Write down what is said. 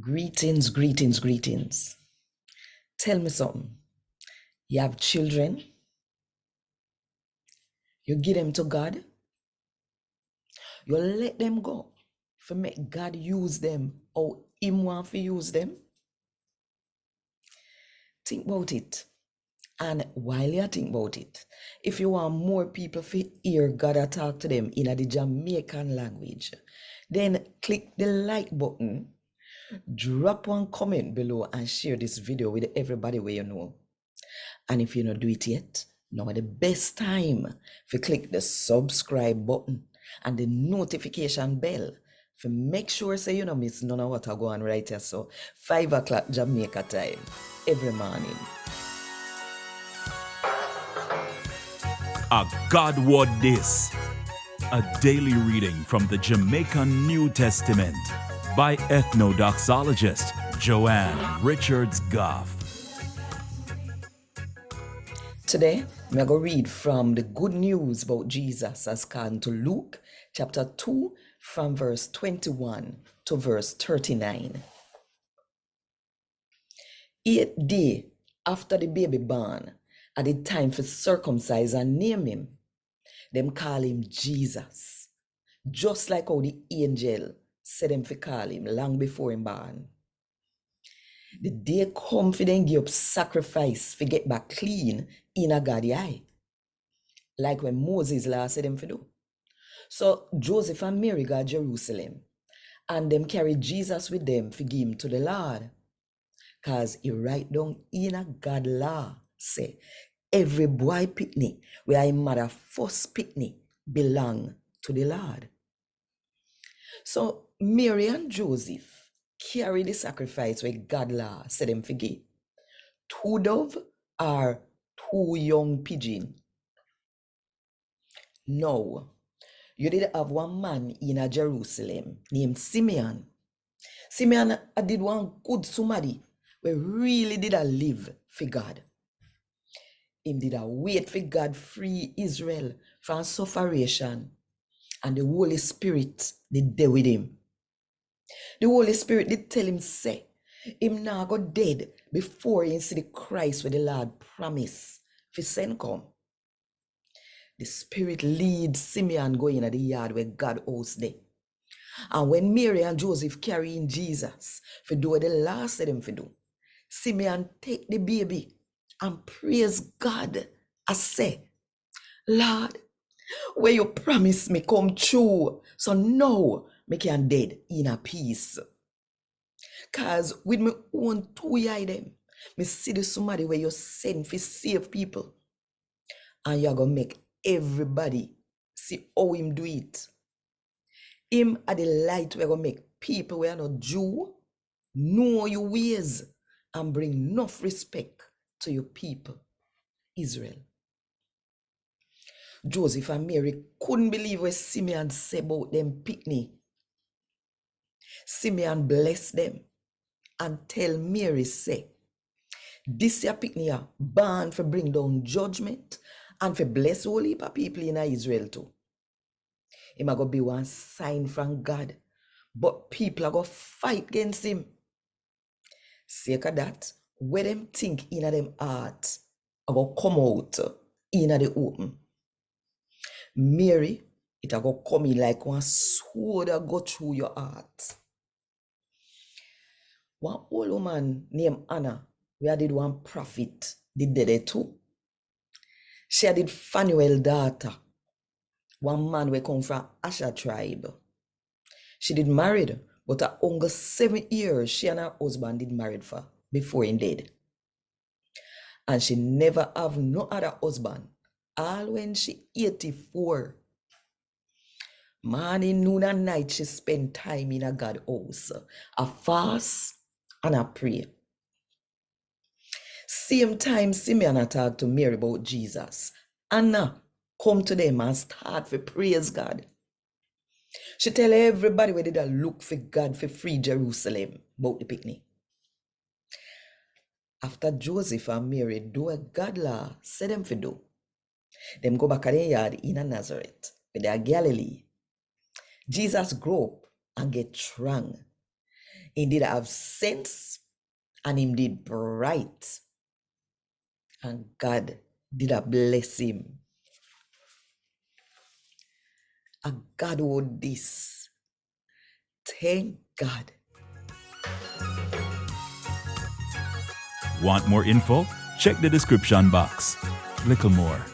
Greetings, greetings, greetings. Tell me something. You have children, you give them to God, you let them go for make God use them or Him want to use them. Think about it. And while you think about it, if you want more people to hear God talk to them in the Jamaican language, then click the like button, drop one comment below, and share this video with everybody where you know. And if you don't do it yet, now the best time to click the subscribe button and the notification bell to make sure say you don't miss none of what I go on right here. So 5 o'clock Jamaica time every morning. A God Word This, a daily reading from the Jamaican New Testament by Ethnodoxologist Joanne Richards Goffe. Today, I'm going to read from the good news about Jesus as according to Luke chapter 2 from verse 21 to verse 39. 8 days after the baby born, at the time for circumcise and name him, them call him Jesus, just like how the angel said them to call him long before him born. The day come for them give up sacrifice for get back clean in a God's eye, like when Moses last said them to do. So Joseph and Mary got Jerusalem, and them carried Jesus with them for give him to the Lord, cause he write down in a God law say every boy picnic where him mother first picnic belong to the Lord. So Mary and Joseph carry the sacrifice where God law said them forgive. 2 dove or 2 young pigeon. Now, you did have one man in a Jerusalem named Simeon. Simeon did one good somebody where really did a live for God. Him did a wait for God free Israel from sufferation, and the Holy Spirit did there with him. The Holy Spirit did tell him say, him now go dead before he see the Christ where the Lord promised for send come. The Spirit leads Simeon going at the yard where God hosts there. And when Mary and Joseph carrying Jesus for do what the Lord said them for do, Simeon take the baby and praise God. I say, Lord, where you promise me come true, so now me can dead in a peace. Cause with me own 2 eye them, me see the somebody where you send for save people, and you're gonna make everybody see how him do it. Him are the light where gonna make people who are not Jew know your ways and bring enough respect to your people, Israel. Joseph and Mary couldn't believe what Simeon said about them picnic. Simeon blessed them and tell Mary say, this your picnic born for bring down judgment and for bless all heap of people in Israel too. It might go be one sign from God, but people are going to fight against him. Sake of that, where them think in them heart are going to come out in the open. Mary, it are going to come in like one sword that go through your heart. One old woman named Anna, where did one prophet, did it too. She did Phanuel daughter, one man we come from Asher tribe. She did married, but her only 7 years she and her husband did married for before he died. And she never have no other husband, all when she 84. Morning, noon, and night she spend time in a God house, a fast and a pray. Same time Simeon talk to Mary about Jesus, Anna come to them and start to praise God. She tell everybody where they look for God for free Jerusalem about the picnic. After Joseph and Mary do a God law said them for do, them go back at their yard in a Nazareth with their Galilee. Jesus grow up and get strong. He did have sense and him did bright. And God did a bless him. And God would this. Thank God. Want more info? Check the description box. Little more.